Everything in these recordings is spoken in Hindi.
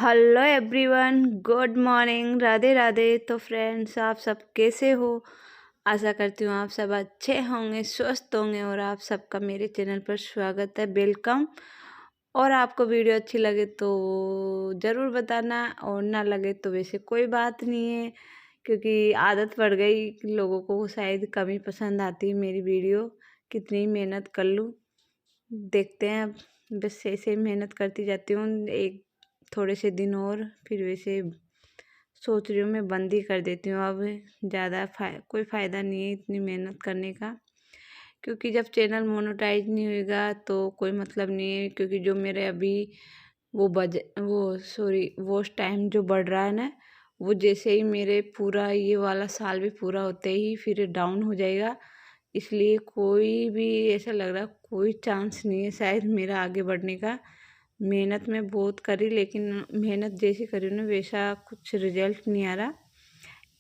Hello everyone, good morning, Radhe Radhe. तो फ्रेंड्स, आप सब कैसे हो? आशा करती हूँ आप सब अच्छे होंगे, स्वस्थ होंगे। और आप सबका मेरे चैनल पर स्वागत है, वेलकम। और आपको वीडियो अच्छी लगे तो ज़रूर बताना, और ना लगे तो वैसे कोई बात नहीं है, क्योंकि आदत पड़ गई। लोगों को शायद कम ही पसंद आती है मेरी वीडियो, कितनी मेहनत कर लूँ। देखते हैं, अब बस ऐसे ही मेहनत करती जाती हूँ। एक थोड़े से दिन और फिर वैसे सोच रही हूँ मैं बंद ही कर देती हूँ। अब ज़्यादा कोई फ़ायदा नहीं है इतनी मेहनत करने का, क्योंकि जब चैनल मोनेटाइज नहीं होएगा तो कोई मतलब नहीं है। क्योंकि जो मेरे अभी वॉच टाइम जो बढ़ रहा है ना, वो जैसे ही मेरे पूरा ये वाला साल भी पूरा होते ही फिर डाउन हो जाएगा। इसलिए कोई भी ऐसा लग रहा कोई चांस नहीं है शायद मेरा आगे बढ़ने का। मेहनत मैं बहुत करी, लेकिन मेहनत जैसी करी ना वैसा कुछ रिजल्ट नहीं आ रहा।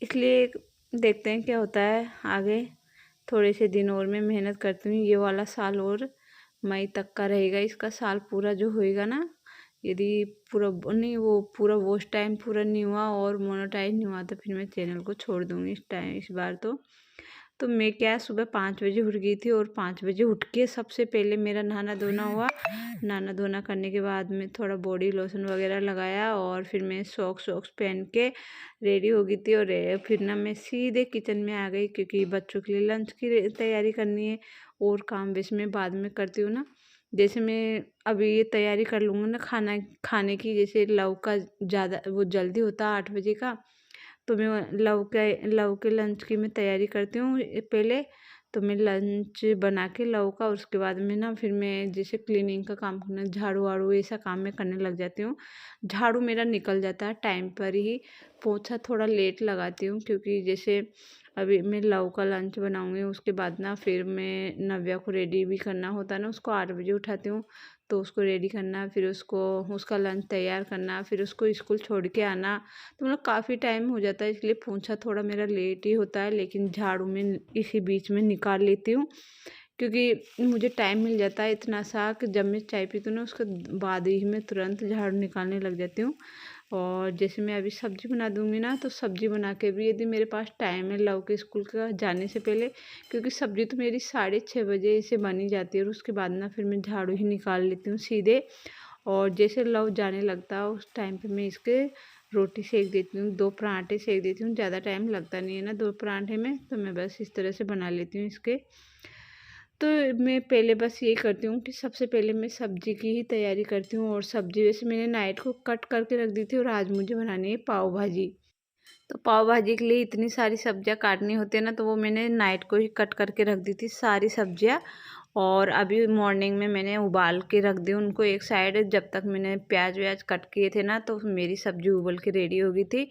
इसलिए देखते हैं क्या होता है आगे। थोड़े से दिन और मैं मेहनत करती हूँ। ये वाला साल और मई तक का रहेगा, इसका साल पूरा जो होएगा ना, यदि पूरा नहीं, वो पूरा वॉच टाइम पूरा नहीं हुआ और मोनेटाइज नहीं हुआ तो फिर मैं चैनल को छोड़ दूँगी इस बार। तो मैं क्या सुबह 5 बजे उठ गई थी, और 5 बजे उठ के सबसे पहले मेरा नहाना धोना हुआ। नहाना धोना करने के बाद में थोड़ा बॉडी लोशन वगैरह लगाया, और फिर मैं सॉक्स पहन के रेडी हो गई थी। और फिर ना मैं सीधे किचन में आ गई, क्योंकि बच्चों के लिए लंच की तैयारी करनी है। और काम वैसे मैं बाद में करती हूँ ना। जैसे मैं अभी ये तैयारी कर लूँगी ना खाना खाने की, जैसे लव का ज़्यादा वो जल्दी होता है 8 बजे का, तो मैं लव के लंच की मैं तैयारी करती हूँ पहले। तो मैं लंच बना के लव का, उसके बाद में ना फिर मैं जैसे क्लीनिंग का काम करना, झाड़ू वाड़ू ऐसा काम मैं करने लग जाती हूँ। झाड़ू मेरा निकल जाता है टाइम पर ही। पोछा थोड़ा लेट लगाती हूँ, क्योंकि जैसे अभी मैं लव का लंच बनाऊँगी, उसके बाद ना फिर मैं नव्या को रेडी भी करना होता है ना। उसको 8 बजे उठाती हूँ, तो उसको रेडी करना, फिर उसका लंच तैयार करना, फिर उसको स्कूल छोड़ के आना। तो मतलब काफ़ी टाइम हो जाता है, इसलिए पोंछा थोड़ा मेरा लेट ही होता है। लेकिन झाड़ू में इसी बीच में निकाल लेती हूँ, क्योंकि मुझे टाइम मिल जाता है इतना सा कि जब मैं चाय पीती हूँ ना, उसके बाद ही मैं तुरंत झाड़ू निकालने लग जाती हूँ। और जैसे मैं अभी सब्ज़ी बना दूँगी ना, तो सब्ज़ी बना के भी यदि मेरे पास टाइम है लव के स्कूल का जाने से पहले, क्योंकि सब्ज़ी तो मेरी 6:30 बजे से बनी जाती है, और उसके बाद ना फिर मैं झाड़ू ही निकाल लेती हूँ सीधे। और जैसे लव जाने लगता है उस टाइम पे मैं इसके रोटी सेक देती हूँ, 2 पराठे सेक देती हूँ। ज़्यादा टाइम लगता नहीं है ना 2 पराठे में, तो मैं बस इस तरह से बना लेती हूँ इसके। तो मैं पहले बस यही करती हूँ कि सबसे पहले मैं सब्ज़ी की ही तैयारी करती हूँ। और सब्ज़ी वैसे मैंने नाइट को कट करके रख दी थी, और आज मुझे बनानी है पाव भाजी। तो पाव भाजी के लिए इतनी सारी सब्जियां काटनी होती है ना, तो वो मैंने नाइट को ही कट करके रख दी थी सारी सब्जियां। और अभी मॉर्निंग में मैंने उबाल के रख दी उनको एक साइड। जब तक मैंने प्याज व्याज कट किए थे ना, तो मेरी सब्जी उबल के रेडी हो गई थी।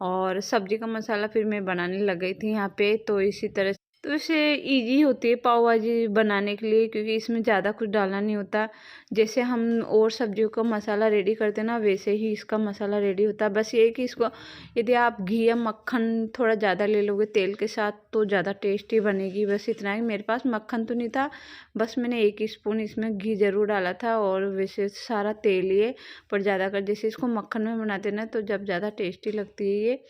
और सब्जी का मसाला फिर मैं बनाने लग गई थी यहाँ पे। तो इसी तरह तो इसे इजी होती है पाव भाजी बनाने के लिए, क्योंकि इसमें ज़्यादा कुछ डालना नहीं होता। जैसे हम और सब्जियों का मसाला रेडी करते हैं ना, वैसे ही इसका मसाला रेडी होता है। बस ये कि इसको यदि आप घी या मक्खन थोड़ा ज़्यादा ले लोगे तेल के साथ, तो ज़्यादा टेस्टी बनेगी। बस इतना ही, मेरे पास मक्खन तो नहीं था, बस मैंने 1 स्पून इसमें घी ज़रूर डाला था। और वैसे सारा तेल ही है, पर ज़्यादा कर जैसे इसको मक्खन में बनाते हैं ना, तो जब ज़्यादा टेस्टी लगती है ये।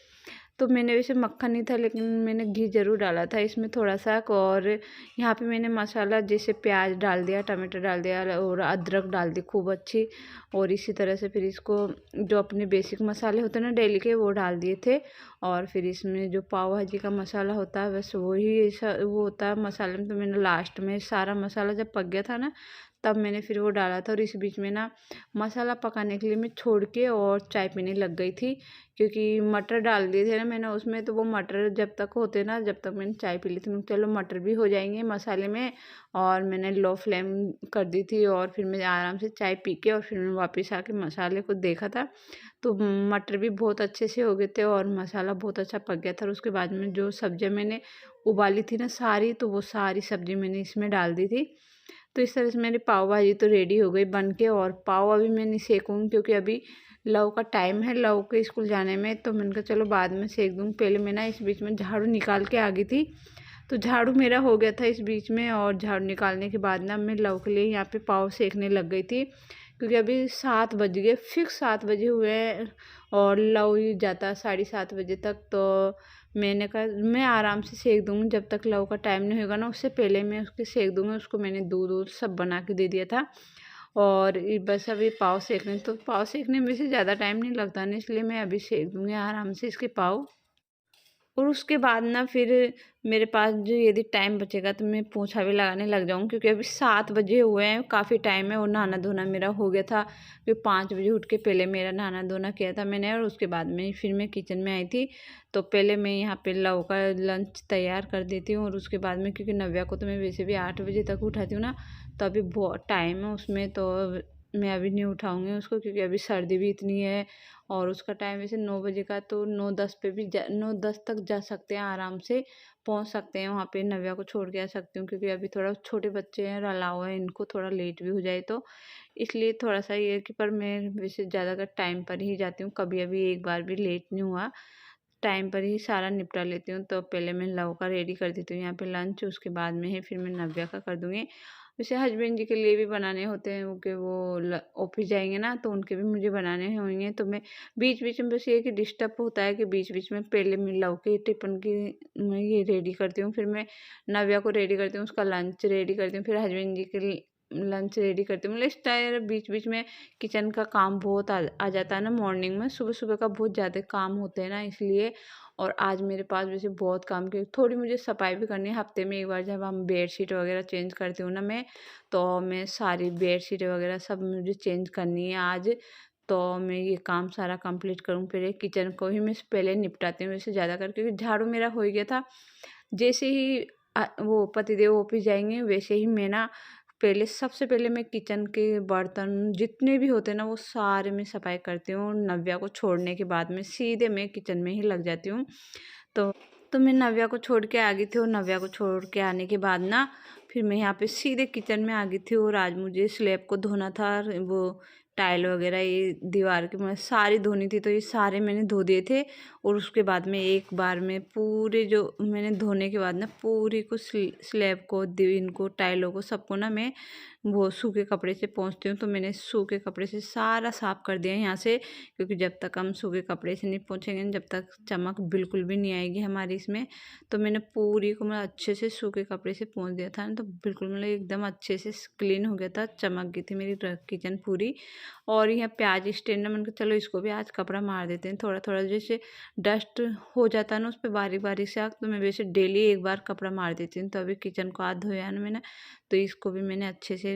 तो मैंने वैसे मक्खन नहीं था, लेकिन मैंने घी ज़रूर डाला था इसमें थोड़ा सा। और यहाँ पे मैंने मसाला जैसे प्याज डाल दिया, टमाटर डाल दिया, और अदरक डाल दी खूब अच्छी। और इसी तरह से फिर इसको जो अपने बेसिक मसाले होते हैं ना डेली के, वो डाल दिए थे। और फिर इसमें जो पाव भाजी का मसाला होता है, बस वही ऐसा वो होता है मसाले में। तो मैंने लास्ट में सारा मसाला जब पक गया था ना, तब मैंने फिर वो डाला था। और इस बीच में ना मसाला पकाने के लिए मैं छोड़ के और चाय पीने लग गई थी, क्योंकि मटर डाल दिए थे ना मैंने उसमें। तो वो मटर जब तक होते ना, जब तक मैंने चाय पी ली थी। चलो मटर भी हो जाएंगे मसाले में। और मैंने लो फ्लेम कर दी थी, और फिर मैं आराम से चाय पी के और फिर मैं वापस आके मसाले को देखा था, तो मटर भी बहुत अच्छे से हो गए थे और मसाला बहुत अच्छा पक गया था। और उसके बाद में जो सब्जियां मैंने उबाली थी ना सारी, तो वो सारी सब्जी मैंने इसमें डाल दी थी। तो इस तरह से मेरी पाव भाजी तो रेडी हो गई बन के। और पाव अभी मैं नहीं सेकूँगी, क्योंकि अभी लव का टाइम है, लव के स्कूल जाने में। तो मैंने कहा चलो बाद में सेक दूँगी। पहले मैं ना इस बीच में झाड़ू निकाल के आ गई थी, तो झाड़ू मेरा हो गया था इस बीच में। और झाड़ू निकालने के बाद ना मैं लव के लिए यहाँ पे पाव सेकने लग गई थी, क्योंकि अभी 7 बज गए, फिक्स 7 बजे हुए हैं और लव ही जाता है 7:30 बजे तक। तो मैंने कहा मैं आराम से सेक दूँगी, जब तक लव का टाइम नहीं होगा ना उससे पहले मैं उसके सेक दूँगी। उसको मैंने दूध-वूध सब बना के दे दिया था और बस अभी पाव सेकने, तो पाव सेकने में वैसे ज़्यादा टाइम नहीं लगता ना, इसलिए मैं अभी सेक दूँगी आराम से इसके पाव। और उसके बाद ना फिर मेरे पास जो यदि टाइम बचेगा तो मैं पोंछा भी लगाने लग जाऊँ, क्योंकि अभी 7 बजे हुए हैं, काफ़ी टाइम है और नहाना-धोना मेरा हो गया था। फिर 5 बजे उठ के पहले मेरा नहाना-धोना किया था मैंने और उसके बाद में फिर मैं किचन में आई थी। तो पहले मैं यहाँ पे लव का लंच तैयार कर देती हूँ और उसके बाद में, क्योंकि नव्या को तो मैं वैसे भी 8 बजे तक उठाती हूँ ना, तो अभी बहुत टाइम है उसमें, तो मैं अभी नहीं उठाऊँगी उसको, क्योंकि अभी सर्दी भी इतनी है और उसका टाइम वैसे 9 बजे का, तो 9:10 पे भी 9:10 तक जा सकते हैं, आराम से पहुंच सकते हैं वहाँ पे। नव्या को छोड़ के आ सकती हूँ, क्योंकि अभी थोड़ा छोटे बच्चे हैं, रला हुआ है, इनको थोड़ा लेट भी हो जाए तो इसलिए थोड़ा सा ये है कि, पर मैं वैसे ज़्यादातर टाइम पर ही जाती हूँ, कभी अभी एक बार भी लेट नहीं हुआ, टाइम पर ही सारा निपटा लेती हूँ। तो पहले मैं लव का रेडी कर देती हूँ यहाँ पे लंच, उसके बाद में ही फिर मैं नव्या का कर दूँगी। वैसे हस्बैंड जी के लिए भी बनाने होते हैं, वो कि वो ऑफिस जाएंगे ना, तो उनके भी मुझे बनाने होंगे। तो मैं बीच बीच में बस ये कि डिस्टर्ब होता है कि बीच बीच में पहले मैं लव के टिफ़िन की मैं ये रेडी करती हूँ, फिर मैं नव्या को रेडी करती हूँ, उसका लंच रेडी करती हूँ, फिर हस्बैंड जी के लंच रेडी करती हूँ। मतलब इस टाइम बीच बीच में किचन का काम बहुत आ जाता है ना, मॉर्निंग में सुबह सुबह का बहुत ज़्यादा काम होते हैं ना, इसलिए। और आज मेरे पास वैसे बहुत काम की, थोड़ी मुझे सफाई भी करनी है हफ्ते में एक बार, जब हम बेडशीट वगैरह चेंज करती हूँ ना मैं, तो मैं सारी बेडशीट वगैरह सब मुझे चेंज करनी है आज। तो मैं ये काम सारा कंप्लीट करूँ, फिर किचन को ही मैं पहले निपटाती हूँ वैसे ज़्यादा कर, क्योंकि झाड़ू मेरा हो ही गया था। जैसे ही वो पतिदेव ऑफिस जाएंगे वैसे ही मैं ना, पहले सबसे पहले मैं किचन के बर्तन जितने भी होते हैं ना वो सारे मैं सफाई करती हूँ। नव्या को छोड़ने के बाद में सीधे मैं किचन में ही लग जाती हूँ। तो तो मैं नव्या को छोड़ के आ गई थी और नव्या को छोड़ के आने के बाद ना फिर मैं यहाँ पे सीधे किचन में आ गई थी। और आज मुझे स्लैब को धोना था, वो टाइल वगैरह ये दीवार की मतलब सारी धोनी थी, तो ये सारे मैंने धो दिए थे। और उसके बाद में एक बार में पूरे जो मैंने धोने के बाद ना पूरी को स्लैब को इनको टाइलों को सबको ना मैं वो सूखे कपड़े से पोंछती हूँ। तो मैंने सूखे कपड़े से सारा साफ़ कर दिया है यहाँ से, क्योंकि जब तक हम सूखे कपड़े से नहीं पोंछेंगे जब तक चमक बिल्कुल भी नहीं आएगी हमारी इसमें। तो मैंने पूरी को मतलब अच्छे से सूखे कपड़े से पोंछ दिया था ना, तो बिल्कुल मतलब एकदम अच्छे से क्लीन हो गया था, चमक गई थी मेरी किचन पूरी। और यहाँ प्याज स्टैंड मैंने कहा चलो इसको भी आज कपड़ा मार देते हैं, थोड़ा थोड़ा जैसे डस्ट हो जाता है ना उस पर बारीक बारीक से आग, तो मैं वैसे डेली एक बार कपड़ा मार देती हूँ। तो अभी किचन को आज धोया ना मैंने, तो इसको भी मैंने अच्छे से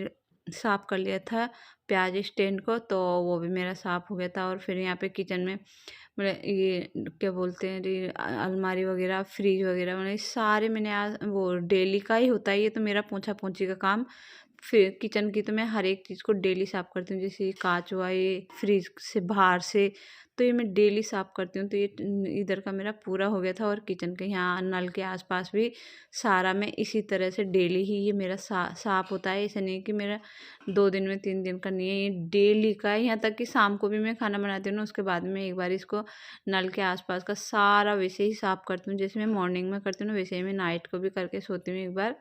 साफ़ कर लिया था प्याज स्टैंड को, तो वो भी मेरा साफ़ हो गया था। और फिर यहाँ पे किचन में मतलब ये क्या बोलते हैं ये अलमारी वगैरह फ्रिज वगैरह मतलब सारे मैंने आज वो डेली का ही होता है, ये तो मेरा पोंछा पोंछी का काम। फिर किचन की तो मैं हर एक चीज़ को डेली साफ़ करती हूँ, जैसे ये कांच हुआ, ये फ्रिज से बाहर से, तो ये मैं डेली साफ़ करती हूँ। तो ये इधर का मेरा पूरा हो गया था। और किचन के यहाँ नल के आसपास भी सारा मैं इसी तरह से डेली ही ये मेरा साफ़ होता है। ऐसा नहीं कि मेरा 2 दिन में 3 दिन का नहीं है, ये डेली का है। यहाँ तक कि शाम को भी मैं खाना बनाती हूँ ना उसके बाद में एक बार इसको नल के आसपास का सारा वैसे ही साफ़ करती हूँ, जैसे मैं मॉर्निंग में करती हूँ ना वैसे ही मैं नाइट को भी करके सोती हूँ एक बार।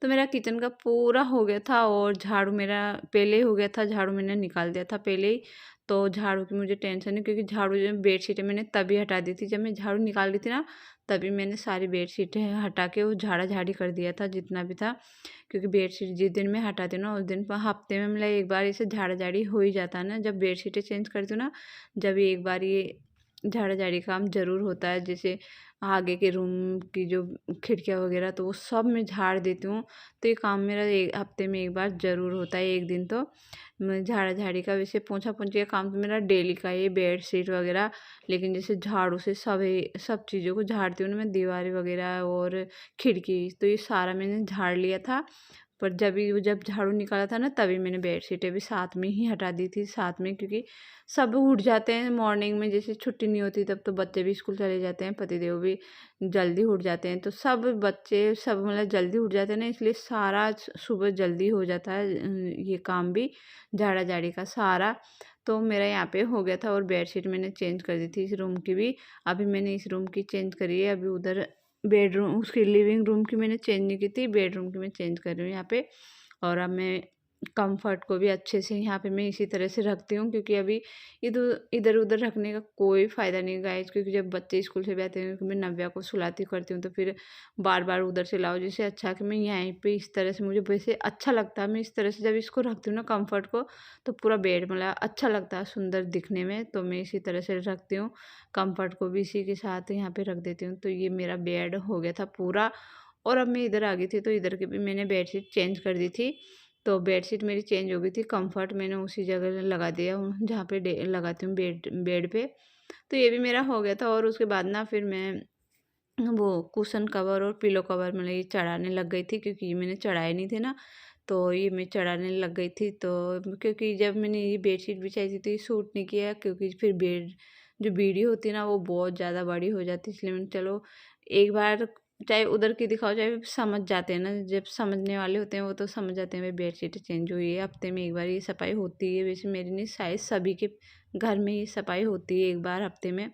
तो मेरा किचन का पूरा हो गया था और झाड़ू मेरा पहले ही हो गया था, झाड़ू मैंने निकाल दिया था पहले ही। तो झाड़ू की मुझे टेंशन नहीं, क्योंकि झाड़ू जो बेडशीटें मैंने तभी हटा दी थी जब मैं झाड़ू निकाल दी थी ना, तभी मैंने सारी बेडशीटें हटा के वो झाड़ा झाड़ी कर दिया था जितना भी था। क्योंकि बेडशीट जिस दिन मैं हटाती हूँ ना उस दिन पर हफ्ते में मतलब एक बार इसे झाड़ा झाड़ी हो ही जाता है ना, जब बेडशीटें चेंज करती हूँ ना, जब एक बार ये झाड़ा झाड़ी काम ज़रूर होता है। जैसे आगे के रूम की जो खिड़कियाँ वगैरह तो वो सब मैं झाड़ देती हूँ। तो ये काम मेरा एक हफ्ते में एक बार ज़रूर होता है, एक दिन तो मैं झाड़ा झाड़ी का। वैसे पोंछा पोंछी का काम तो मेरा डेली का है, बेडशीट वगैरह। लेकिन जैसे झाड़ू से सब चीज़ों को झाड़ती हूँ ना मैं, दीवारें वगैरह और खिड़की, तो ये सारा मैंने झाड़ लिया था। पर जब झाड़ू निकाला था ना तभी मैंने बेडशीटें भी साथ में ही हटा दी थी साथ में, क्योंकि सब उठ जाते हैं मॉर्निंग में, जैसे छुट्टी नहीं होती तब तो बच्चे भी स्कूल चले जाते हैं, पतिदेव भी जल्दी उठ जाते हैं, तो सब बच्चे सब मतलब जल्दी उठ जाते हैं ना, इसलिए सारा सुबह जल्दी हो जाता है ये काम भी झाड़ा झाड़ी का सारा। तो मेरा यहाँ पे हो गया था। और बेडशीट मैंने चेंज कर दी थी इस रूम की भी, अभी मैंने इस रूम की चेंज करी है। अभी उधर बेडरूम उसकी लिविंग रूम की मैंने चेंज नहीं की थी, बेडरूम की मैं चेंज कर रही हूँ यहाँ पे। और अब मैं कंफर्ट को भी अच्छे से यहाँ पे मैं इसी तरह से रखती हूँ, क्योंकि अभी इधर इधर उधर रखने का कोई फ़ायदा नहीं गाइस, क्योंकि जब बच्चे स्कूल से भी आते हैं, मैं नव्या को सुलाती करती हूँ, तो फिर बार बार उधर से लाओ, जिससे अच्छा कि मैं यहीं पे इस तरह से, मुझे वैसे अच्छा लगता है, मैं इस तरह से जब इसको रखती हूँ ना कंफर्ट को, तो पूरा बेड मतलब अच्छा लगता है सुंदर दिखने में, तो मैं इसी तरह से रखती हूँ। कंफर्ट को भी इसी के साथ यहाँ पे रख देती हूँ। तो ये मेरा बेड हो गया था पूरा, और अब मैं इधर आ गई थी, तो इधर की भी मैंने बेडशीट चेंज कर दी थी। तो बेडशीट मेरी चेंज हो गई थी, कंफर्ट मैंने उसी जगह लगा दिया जहाँ पे लगाती हूँ बेड बेड पे। तो ये भी मेरा हो गया था, और उसके बाद ना फिर मैं वो कुशन कवर और पिलो कवर मतलब ये चढ़ाने लग गई थी, क्योंकि ये मैंने चढ़ाए नहीं थे ना, तो ये मैं चढ़ाने लग गई थी। तो क्योंकि जब मैंने ये बेडशीट बिछाई थी तो ये सूट नहीं किया, क्योंकि फिर बेड जो वीडियो होती है ना वो बहुत ज़्यादा बड़ी हो जाती है, इसलिए मैंने चलो एक बार चाहे उधर की दिखाओ, चाहे समझ जाते हैं ना, जब समझने वाले होते हैं वो तो समझ जाते हैं भाई बेडशीट चेंज हुई है, हफ्ते में एक बार ये सफाई होती है। वैसे मेरी नहीं, शायद सभी के घर में ये सफाई होती है एक बार हफ्ते में।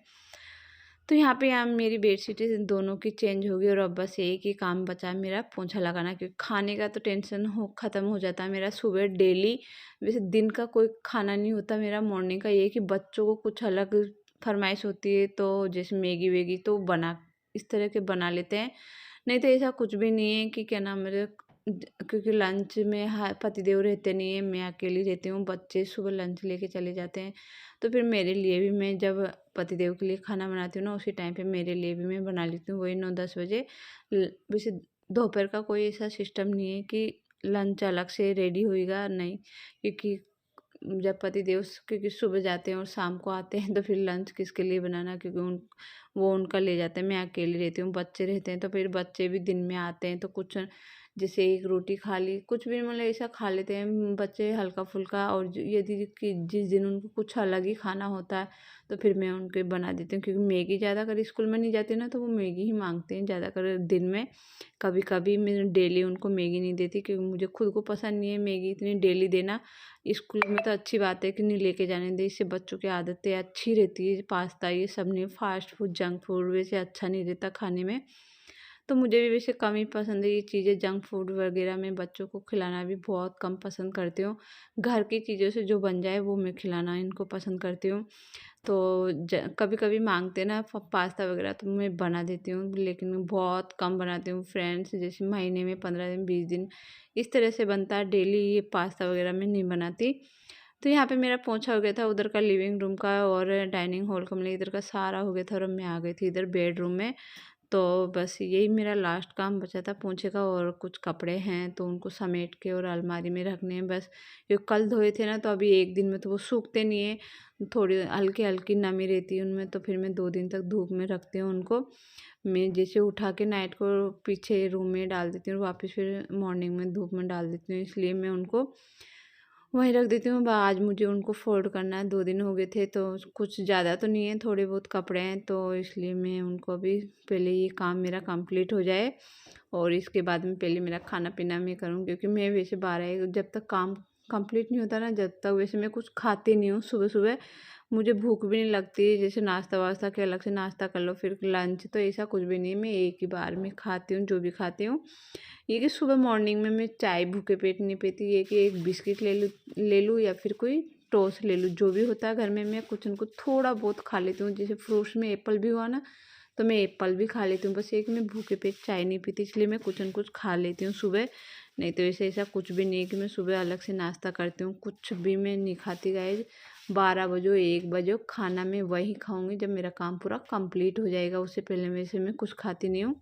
तो यहाँ मेरी बेडशीटें दोनों की चेंज हो गई, और अब बस एक ही काम बचा है मेरा, पोंछा लगाना, क्योंकि खाने का तो टेंशन हो ख़त्म हो जाता है मेरा सुबह डेली। वैसे दिन का कोई खाना नहीं होता मेरा, मॉर्निंग का ये है कि बच्चों को कुछ अलग फरमाइश होती है, तो जैसे मैगी वैगी तो बना इस तरह के बना लेते हैं। नहीं तो ऐसा कुछ भी नहीं है कि क्या नाम मेरे, क्योंकि लंच में पतिदेव रहते नहीं है, मैं अकेली रहती हूँ, बच्चे सुबह लंच लेके चले जाते हैं। तो फिर मेरे लिए भी मैं जब पतिदेव के लिए खाना बनाती हूँ ना, उसी टाइम पे मेरे लिए भी मैं बना लेती हूँ, वही 9-10 बजे। वैसे दोपहर का कोई ऐसा सिस्टम नहीं है कि लंच अलग से रेडी होएगा, नहीं, क्योंकि जब पतिदेव क्योंकि सुबह जाते हैं और शाम को आते हैं, तो फिर लंच किसके लिए बनाना, क्योंकि वो उनका ले जाते हैं, मैं अकेली रहती हूँ, बच्चे रहते हैं, तो फिर बच्चे भी दिन में आते हैं, तो कुछ जैसे एक रोटी खा ली, कुछ भी मतलब ऐसा खा लेते हैं बच्चे हल्का फुल्का। और यदि कि जिस दिन उनको कुछ अलग ही खाना होता है, तो फिर मैं उनके बना देती हूँ, क्योंकि मैगी ज़्यादातर स्कूल में नहीं जाती ना, तो वो मैगी ही मांगते हैं ज़्यादातर दिन में। कभी कभी मैं डेली उनको मैगी नहीं देती, क्योंकि मुझे खुद को पसंद नहीं है मैगी इतनी डेली देना। स्कूल में तो अच्छी बात है कि नहीं लेके जाने दे, इससे बच्चों की आदतें अच्छी रहती है, पास्ता ये सब नहीं, फास्ट फूड जंक फूड वैसे अच्छा नहीं रहता खाने में। तो मुझे भी वैसे कम ही पसंद है ये चीज़ें, जंक फूड वगैरह मैं बच्चों को खिलाना भी बहुत कम पसंद करती हूँ। घर की चीज़ों से जो बन जाए वो मैं खिलाना इनको पसंद करती हूँ। तो कभी कभी मांगते ना पास्ता वगैरह, तो मैं बना देती हूँ, लेकिन मैं बहुत कम बनाती हूँ फ्रेंड्स, जैसे महीने में 15 दिन 20 दिन इस तरह से बनता है, डेली ये पास्ता वगैरह मैं नहीं बनाती। तो यहाँ पे मेरा पोंछा हो गया था उधर का लिविंग रूम का और डाइनिंग हॉल का, मतलब इधर का सारा हो गया था, और मैं आ गई थी इधर बेडरूम में। तो बस यही मेरा लास्ट काम बचा था पोंछे का, और कुछ कपड़े हैं तो उनको समेट के और अलमारी में रखने हैं बस। ये कल धोए थे ना, तो अभी एक दिन में तो वो सूखते नहीं है, थोड़ी हल्की हल्की नमी रहती है उनमें, तो फिर मैं 2 दिन तक धूप में रखती हूँ उनको। मैं जैसे उठा के नाइट को पीछे रूम में डाल देती हूँ, वापस फिर मॉर्निंग में धूप में डाल देती हूँ, इसलिए मैं उनको वहीं रख देती हूँ। आज मुझे उनको फ़ोल्ड करना है, 2 दिन हो गए थे, तो कुछ ज़्यादा तो नहीं है, थोड़े बहुत कपड़े हैं, तो इसलिए मैं उनको अभी पहले ये काम मेरा कंप्लीट हो जाए, और इसके बाद में पहले मेरा खाना पीना मैं करूँ, क्योंकि मैं वैसे 12 जब तक काम कंप्लीट नहीं होता ना, जब तक वैसे मैं कुछ खाती नहीं हूँ सुबह सुबह, मुझे भूख भी नहीं लगती, जैसे नाश्ता वास्ता के अलग से नाश्ता कर लो फिर लंच, तो ऐसा कुछ भी नहीं है, मैं एक ही बार में खाती हूँ जो भी खाती हूँ। ये कि सुबह मॉर्निंग में मैं चाय भूखे पेट नहीं पीती, ये कि एक बिस्किट ले लूँ या फिर कोई टोस्ट ले लूँ, जो भी होता है घर में मैं कुछ उनको थोड़ा बहुत खा लेती हूँ। जैसे फ्रूट्स में एप्पल भी हुआ ना, तो मैं एप्पल भी खा लेती हूँ, बस एक मैं भूखे पेट चाय नहीं पीती, इसलिए मैं कुछ न कुछ खा लेती हूँ सुबह। नहीं तो ऐसे ऐसा कुछ भी नहीं है कि मैं सुबह अलग से नाश्ता करती हूँ, कुछ भी मैं नहीं खाती गाइज। 12 बजे 1 बजे खाना मैं वही खाऊंगी जब मेरा काम पूरा कंप्लीट हो जाएगा, उससे पहले वैसे मैं कुछ खाती नहीं हूँ।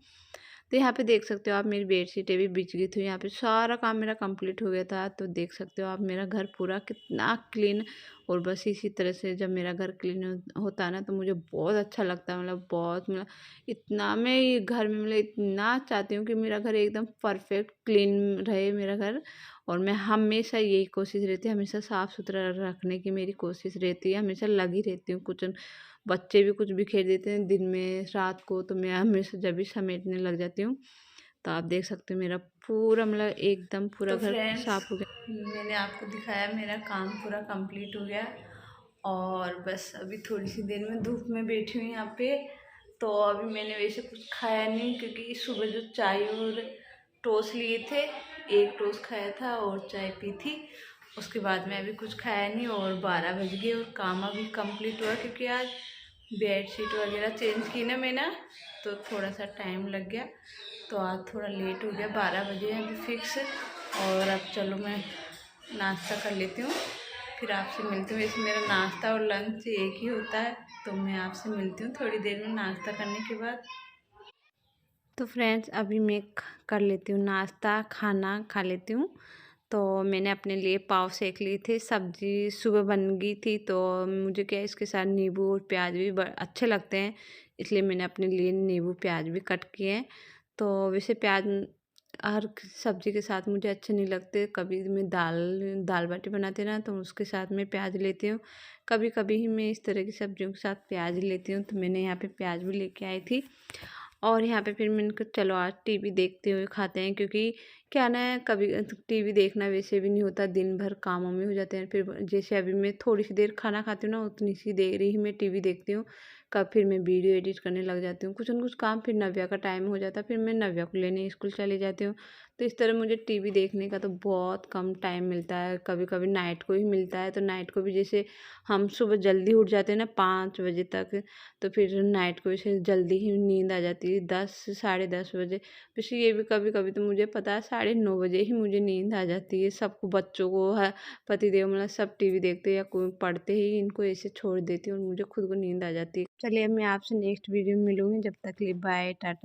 तो यहाँ पे देख सकते हो आप, मेरी बेडशीटें भी बिछ गई थी, यहाँ पे सारा काम मेरा कंप्लीट हो गया था, तो देख सकते हो आप मेरा घर पूरा कितना क्लीन। और बस इसी तरह से जब मेरा घर क्लीन होता है ना, तो मुझे बहुत अच्छा लगता है, मतलब बहुत, मतलब इतना मैं ये घर में मतलब इतना चाहती हूँ कि मेरा घर एकदम परफेक्ट क्लीन रहे मेरा घर। और मैं हमेशा यही कोशिश रहती है, हमेशा साफ़ सुथरा रखने की मेरी कोशिश रहती है, हमेशा लगी रहती हूँ। कुछ बच्चे भी कुछ बिखेर देते हैं दिन में रात को, तो मैं हमेशा जब भी समेटने लग जाती हूँ। तो आप देख सकते हो मेरा पूरा मतलब एकदम पूरा घर साफ हो गया। मैंने आपको दिखाया मेरा काम पूरा कंप्लीट हो गया, और बस अभी थोड़ी सी देर में धूप में बैठी हूँ यहाँ पे। तो अभी मैंने वैसे कुछ खाया नहीं, क्योंकि सुबह जो चाय और टोस्ट लिए थे एक टोस्ट खाया था और चाय पी थी। उसके बाद में अभी कुछ खाया नहीं और 12 बज गए और काम अभी कंप्लीट हुआ क्योंकि आज बेडशीट वगैरह चेंज की ना मैंने, तो थोड़ा सा टाइम लग गया। तो आज थोड़ा लेट हो गया, 12 बजे अभी फिक्स। और अब चलो मैं नाश्ता कर लेती हूँ, फिर आपसे मिलती हूँ। वैसे मेरा नाश्ता और लंच एक ही होता है, तो मैं आपसे मिलती हूँ थोड़ी देर में नाश्ता करने के बाद। तो फ्रेंड्स अभी मैं कर लेती हूँ नाश्ता, खाना खा लेती हूँ। तो मैंने अपने लिए पाव सेक लिए थे, सब्जी सुबह बन गई थी, तो मुझे क्या इसके साथ नींबू और प्याज भी अच्छे लगते हैं, इसलिए मैंने अपने लिए नींबू प्याज भी कट किए हैं। तो वैसे प्याज हर सब्जी के साथ मुझे अच्छे नहीं लगते। कभी मैं दाल दाल बाटी बनाती ना, तो उसके साथ मैं प्याज लेती हूँ। कभी कभी ही मैं इस तरह की सब्जियों के साथ प्याज लेती हूँ, तो मैंने यहाँ पे प्याज भी लेके आई थी। और यहाँ पे फिर मैंने कहा चलो आज टीवी देखते हुए खाते हैं, क्योंकि क्या ना है, कभी टीवी देखना वैसे भी नहीं होता, दिन भर कामों में हो जाते हैं। फिर जैसे अभी मैं थोड़ी सी देर खाना खाती हूँ ना, उतनी सी देर ही मैं टीवी देखती हूँ। कब फिर मैं वीडियो एडिट करने लग जाती हूँ, कुछ न कुछ काम, फिर नव्या का टाइम हो जाता है, फिर मैं नव्या को लेने स्कूल चली जाती हूँ। तो इस तरह मुझे टीवी देखने का तो बहुत कम टाइम मिलता है, कभी कभी नाइट को ही मिलता है। तो नाइट को भी जैसे हम सुबह जल्दी उठ जाते हैं ना 5 बजे तक, तो फिर नाइट को ऐसे जल्दी ही नींद आ जाती है 10 साढ़े 10 बजे। वैसे ये भी कभी कभी तो मुझे पता है 9:30 ही मुझे नींद आ जाती है। सबको, बच्चों को है, पतिदेव मतलब सब टीवी देखते हैं या कोई पढ़ते ही इनको ऐसे छोड़ देती हूँ और मुझे खुद को नींद आ जाती है। चलिए मैं आपसे नेक्स्ट वीडियो में मिलूंगी, जब तक के लिए बाय टाटा।